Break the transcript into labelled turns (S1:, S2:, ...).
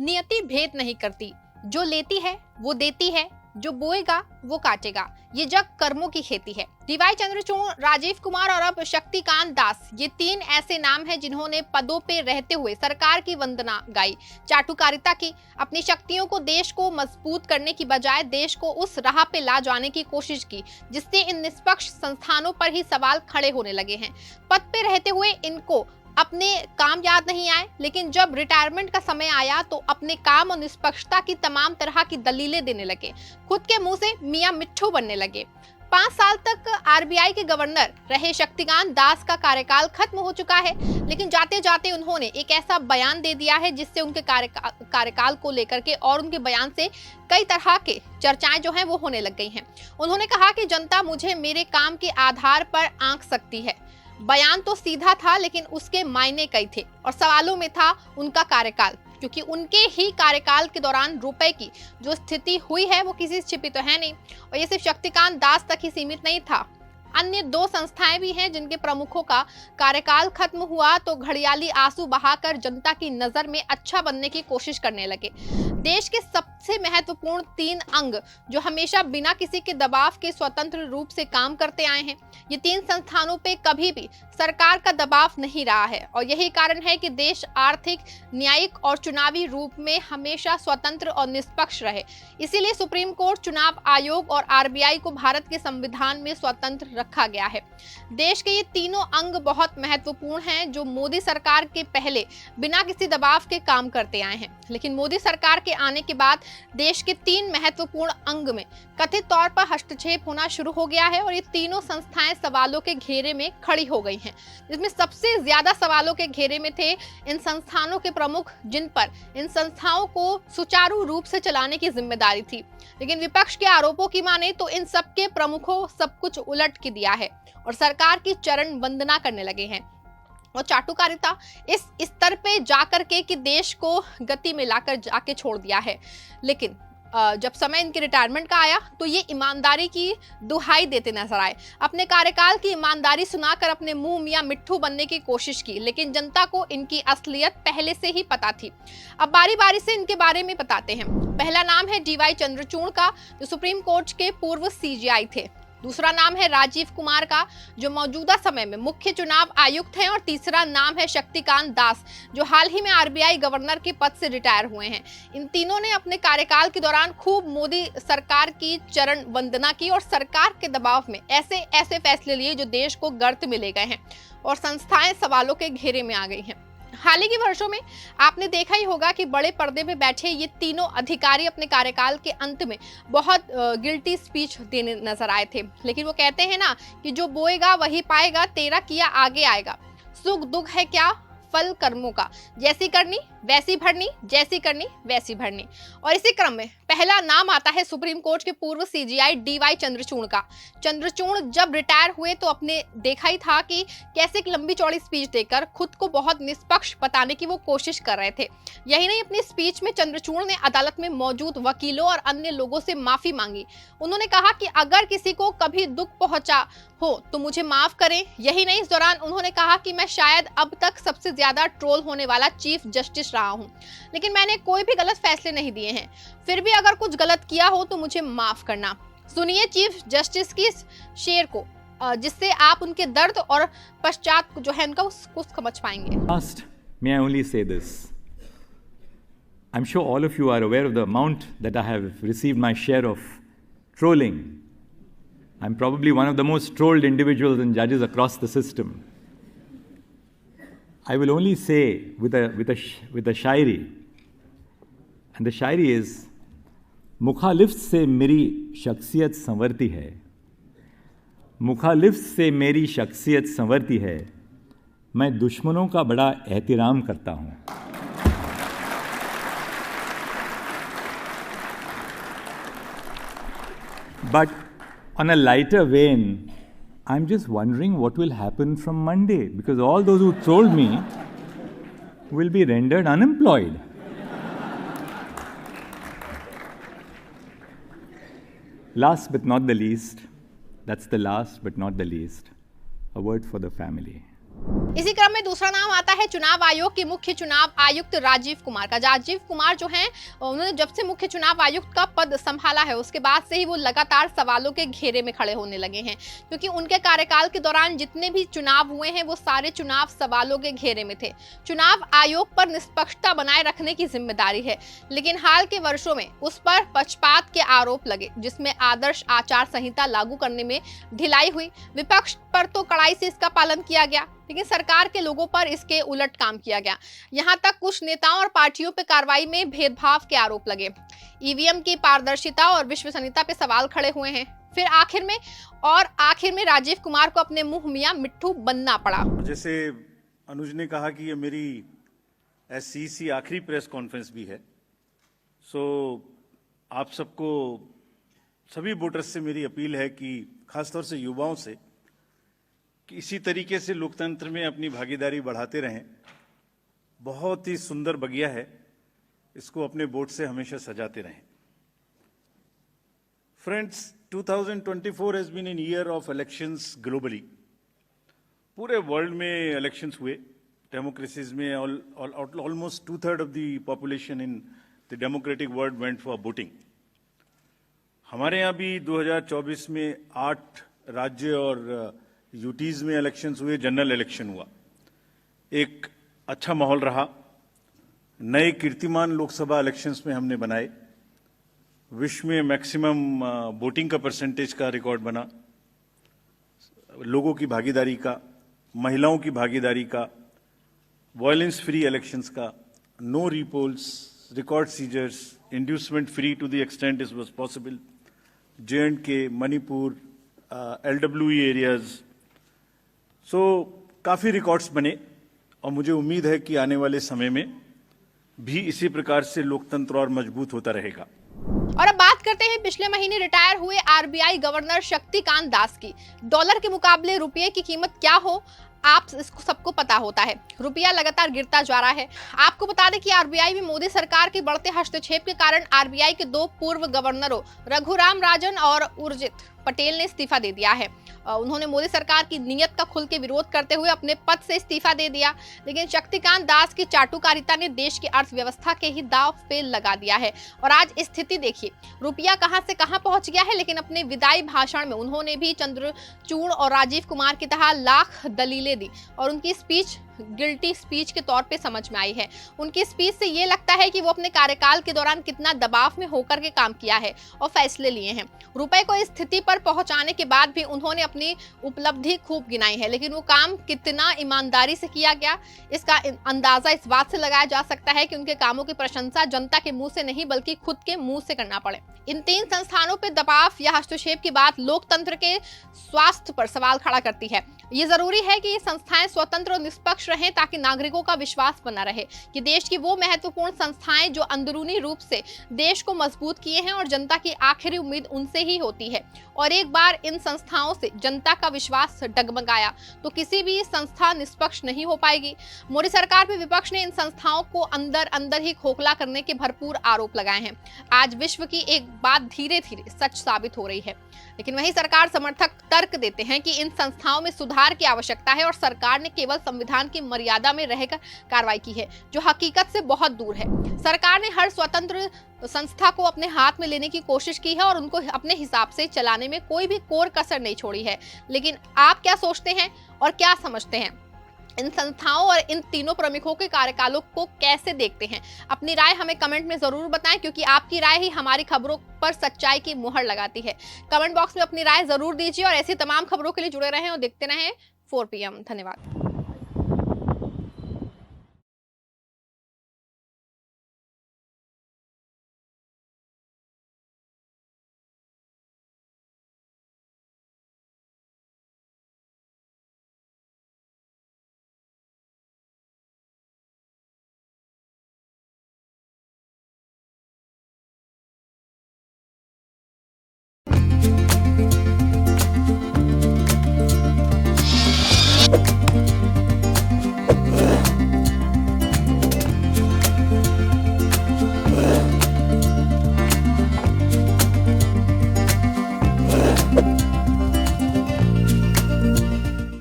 S1: नियति भेद नहीं करती, जो लेती है वो देती है, जो बोएगा वो काटेगा, ये जग कर्मों की खेती है। डीवाई चंद्रचूड़, राजीव कुमार और अब शक्तिकांत दास, ये तीन ऐसे नाम हैं जिन्होंने पदों पे रहते हुए सरकार की वंदना गाई, चाटुकारिता की, अपनी शक्तियों को देश को मजबूत करने की बजाय देश को उस राह पे ला जाने की कोशिश की जिससे इन निष्पक्ष संस्थानों पर ही सवाल खड़े होने लगे हैं। पद पे रहते हुए इनको अपने काम याद नहीं आए, लेकिन जब रिटायरमेंट का समय आया तो अपने काम और निष्पक्षता की तमाम तरह की दलीलें देने लगे, खुद के मुंह से मियां मिट्ठू बनने लगे। 5 साल तक आरबीआई के गवर्नर रहे शक्तिकांत दास का कार्यकाल खत्म हो चुका है, लेकिन जाते जाते उन्होंने एक ऐसा बयान दे दिया है जिससे उनके कार्यकाल को लेकर के और उनके बयान से कई तरह के चर्चाएं जो हैं वो होने लग गई हैं। उन्होंने कहा कि जनता मुझे मेरे काम के आधार पर आंक सकती है। बयान तो सीधा था, लेकिन उसके मायने कई थे और सवालों में था उनका कार्यकाल, क्योंकि उनके ही कार्यकाल के दौरान रुपए की जो स्थिति हुई है वो किसी से छिपी तो है नहीं। और ये सिर्फ शक्तिकांत दास तक ही सीमित नहीं था, अन्य 2 संस्थाएं भी हैं जिनके प्रमुखों का कार्यकाल खत्म हुआ तो घड़ियाली आंसू बहाकर जनता की नजर में अच्छा बनने की कोशिश करने लगे। देश के सबसे महत्वपूर्ण 3 अंग जो हमेशा बिना किसी के दबाव के स्वतंत्र रूप से काम करते आए हैं, ये 3 संस्थानों पे कभी भी सरकार का दबाव नहीं रहा है और यही कारण है कि देश आर्थिक, न्यायिक और चुनावी रूप में हमेशा स्वतंत्र और निष्पक्ष रहे। इसीलिए सुप्रीम कोर्ट, चुनाव आयोग और आरबीआई को भारत के संविधान में स्वतंत्र रखा गया है। देश के ये तीनों अंग बहुत महत्वपूर्ण हैं जो मोदी सरकार के पहले बिना किसी दबाव के काम करते आए हैं, लेकिन मोदी सरकार के आने के बाद देश के 3 महत्वपूर्ण अंग में कथित तौर पर हस्तक्षेप होना शुरू हो गया है और ये तीनों संस्थाएं सवालों के घेरे में खड़ी हो गई हैं, जिसमें सबसे ज्यादा सवालों के घेरे में थे इन संस्थानों के प्रमुख, जिन पर इन संस्थाओं को सुचारू रूप से चलाने की जिम्मेदारी थी। लेकिन विपक्ष के आरोपों की माने तो इन सबके प्रमुखों सब कुछ उलट के दिया है और सरकार की चरण वंदना करने लगे हैं और चाटुकारिता इस स्तर पे जाकर के कि देश को गति में लाकर जाके छोड़ दिया है। लेकिन जब समय इनके रिटायरमेंट का आया तो ये ईमानदारी की दुहाई देते नजर आए, अपने कार्यकाल की ईमानदारी सुनाकर अपने मुंह मियां मिट्ठू बनने की कोशिश की, लेकिन जनता को इनकी असलियत पहले से ही पता थी। अब बारी बारी से इनके बारे में बताते हैं। पहला नाम है डीवाई चंद्रचूड़ का, जो सुप्रीम कोर्ट के पूर्व सीजेआई थे। दूसरा नाम है राजीव कुमार का, जो मौजूदा समय में मुख्य चुनाव आयुक्त हैं। और तीसरा नाम है शक्तिकांत दास, जो हाल ही में आरबीआई गवर्नर के पद से रिटायर हुए हैं। इन तीनों ने अपने कार्यकाल के दौरान खूब मोदी सरकार की चरण वंदना की और सरकार के दबाव में ऐसे ऐसे फैसले लिए जो देश को गर्त में ले गए हैं और संस्थाएं सवालों के घेरे में आ गई हैं। हाल ही के वर्षों में आपने देखा ही होगा कि बड़े पर्दे पे बैठे ये तीनों अधिकारी अपने कार्यकाल के अंत में बहुत गिल्टी स्पीच देने नजर आए थे, लेकिन वो कहते हैं ना कि जो बोएगा वही पाएगा, तेरा किया आगे आएगा। सुख दुख है क्या, फल कर्मों का, जैसी करनी वैसी भरनी, जैसी करनी वैसी भरनी। और इसी क्रम में पहला नाम आता है सुप्रीम कोर्ट के पूर्व सीजेआई डीवाई चंद्रचूड़ का। चंद्रचूड़ जब रिटायर हुए तो अपने देखा ही था कि कैसे एक लंबी चौड़ी स्पीच देकर खुद को बहुत निष्पक्ष बताने की वो कोशिश कर रहे थे। यही नहीं, अपनी स्पीच में चंद्रचूड़ ने अदालत में मौजूद वकीलों और अन्य लोगों से माफी मांगी। उन्होंने कहा कि अगर किसी को कभी दुख पहुंचा हो तो मुझे माफ करें। यही नहीं, इस दौरान उन्होंने कहा कि मैं शायद अब तक सबसे ज्यादा ट्रोल होने वाला चीफ जस्टिस रहा हूं, लेकिन मैंने कोई भी गलत फैसले नहीं दिए हैं। फिर भी अगर कुछ गलत किया हो तो मुझे माफ करना। सुनिए चीफ जस्टिस की शेर को, जिससे आप उनके दर्द और पश्चात जो है उनका उसको समझ पाएंगे।
S2: Last, may I only say this? I'm sure all of you are aware of the amount that I have received my share of trolling. I'm probably one of the most trolled individuals and judges across the system. I will only say with a Shayari, and the Shayari is, मुखालिफ से मेरी शख्सियत संवरती है, मुखालिफ से मेरी शख्सियत संवरती है, मैं दुश्मनों का बड़ा एहतराम करता हूँ। But on a lighter vein, I'm just wondering what will happen from Monday, because all those who trolled me will be rendered unemployed. Last but not the least, that's the last but not the least, a word for the family.
S1: इसी क्रम में दूसरा नाम आता है चुनाव आयोग के मुख्य चुनाव आयुक्त राजीव कुमार का। राजीव कुमार जो हैं, उन्होंने जब से मुख्य चुनाव आयुक्त का पद संभाला है उसके बाद से ही वो लगातार सवालों के घेरे में खड़े होने लगे हैं, क्योंकि उनके कार्यकाल के दौरान जितने भी चुनाव हुए हैं वो सारे चुनाव सवालों के घेरे में थे। चुनाव आयोग पर निष्पक्षता बनाए रखने की जिम्मेदारी है, लेकिन हाल के वर्षों में उस पर पक्षपात के आरोप लगे, जिसमें आदर्श आचार संहिता लागू करने में ढिलाई हुई। विपक्ष पर तो कड़ाई से इसका पालन किया गया, लेकिन सरकार के लोगों पर इसके उलट काम किया गया। यहां तक कुछ नेताओं और पार्टियों पर कार्रवाई में भेदभाव के आरोप लगे। ईवीएम की पारदर्शिता और विश्वसनीयता पे सवाल खड़े हुए हैं। फिर आखिर में राजीव कुमार को अपने मुंह मियां मिट्ठू बनना पड़ा।
S3: जैसे अनुज ने कहा कि ये मेरी एससीसी आखिरी प्रेस कॉन्फ्रेंस भी है, सो आप सबको, सभी वोटर्स से मेरी अपील है कि खासतौर से युवाओं से, कि इसी तरीके से लोकतंत्र में अपनी भागीदारी बढ़ाते रहें। बहुत ही सुंदर बगिया है, इसको अपने वोट से हमेशा सजाते रहें। Friends, 2024 has been an year of elections globally. पूरे वर्ल्ड में इलेक्शंस हुए। डेमोक्रेसीज में almost 2/3 of the population in the democratic world went for voting. हमारे यहाँ भी 2024 में 8 राज्य और यूटीज में इलेक्शंस हुए, जनरल इलेक्शन हुआ। एक अच्छा माहौल रहा। नए कीर्तिमान लोकसभा इलेक्शंस में हमने बनाए। विश्व में मैक्सिमम वोटिंग का परसेंटेज का रिकॉर्ड बना। लोगों की भागीदारी का, महिलाओं की भागीदारी का, वायलेंस फ्री इलेक्शंस का, no repolls, record seizures, inducement free to the extent it was possible, J&K, Manipur, LWE areas. So काफ़ी रिकॉर्ड्स बने और मुझे उम्मीद है कि आने वाले समय में भी इसी प्रकार से लोकतंत्र और मजबूत होता रहेगा।
S1: और अब बात करते हैं पिछले महीने रिटायर हुए आरबीआई गवर्नर शक्तिकांत दास की। डॉलर के मुकाबले रुपये की कीमत क्या हो, आप इसको सबको पता होता है। रुपया लगातार गिरता जा रहा है। आपको बता दें कि आरबीआई में मोदी सरकार के बढ़ते हस्तक्षेप के कारण आरबीआई के 2 पूर्व गवर्नरों रघुराम राजन और उर्जित पटेल ने इस्तीफा दे दिया है। उन्होंने मोदी सरकार की नीयत का खुल के विरोध करते हुए अपने पद से इस्तीफा दे दिया, लेकिन शक्तिकांत दास की चाटुकारिता ने देश की अर्थव्यवस्था के ही दांव पे लगा दिया है। और आज स्थिति देखिए, रुपया कहां से कहां पहुंच गया है। लेकिन अपने विदाई भाषण में उन्होंने भी चंद्रचूड़ और राजीव कुमार की तरह लाख दलीलें दी और उनकी स्पीच गिल्टी स्पीच के तौर पे समझ में आई है। उनकी स्पीच से ये लगता है कि वो अपने कार्यकाल के दौरान कितना दबाव में होकर के काम किया है और फैसले लिए हैं। रुपए को इस स्थिति पर पहुंचाने के बाद भी उन्होंने अपनी उपलब्धि खूब गिनाई है, लेकिन वो काम कितना ईमानदारी से किया गया इसका अंदाजा इस बात से लगाया जा सकता है कि उनके कामों की प्रशंसा जनता के मुंह से नहीं बल्कि खुद के मुंह से करना पड़े। इन 3 संस्थानों पर दबाव या हस्तक्षेप की बात लोकतंत्र के स्वास्थ्य पर सवाल खड़ा करती है। ये जरूरी है कि ये संस्थाएं स्वतंत्र और निष्पक्ष रहें ताकि नागरिकों का विश्वास बना रहे कि देश की वो महत्वपूर्ण संस्थाएं जो अंदरूनी रूप से देश को मजबूत किए हैं और जनता की आखिरी उम्मीद उनसे ही होती है। और एक बार इन संस्थाओं से जनता का विश्वास डगमगाया तो किसी भी संस्था निष्पक्ष नहीं हो पाएगी। मोदी सरकार पे विपक्ष ने इन संस्थाओं को अंदर ही खोखला करने के भरपूर आरोप लगाए हैं। आज विश्व की एक बात धीरे धीरे सच साबित हो रही है, लेकिन वही सरकार समर्थक तर्क देते हैं कि इन संस्थाओं में सुधार की आवश्यकता है और सरकार ने केवल संविधान की मर्यादा में रहकर कार्रवाई की है, जो हकीकत से बहुत दूर है। सरकार ने हर स्वतंत्र संस्था को अपने हाथ में लेने की कोशिश की है और उनको अपने हिसाब से चलाने में कोई भी कोर कसर नहीं छोड़ी है। लेकिन आप क्या सोचते हैं और क्या समझते हैं? इन संस्थाओं और इन तीनों प्रमुखों के कार्यकालों को कैसे देखते हैं? अपनी राय हमें कमेंट में जरूर बताएं, क्योंकि आपकी राय ही हमारी खबरों पर सच्चाई की मुहर लगाती है। कमेंट बॉक्स में अपनी राय जरूर दीजिए और ऐसी तमाम खबरों के लिए जुड़े रहें और देखते रहें 4 PM। धन्यवाद।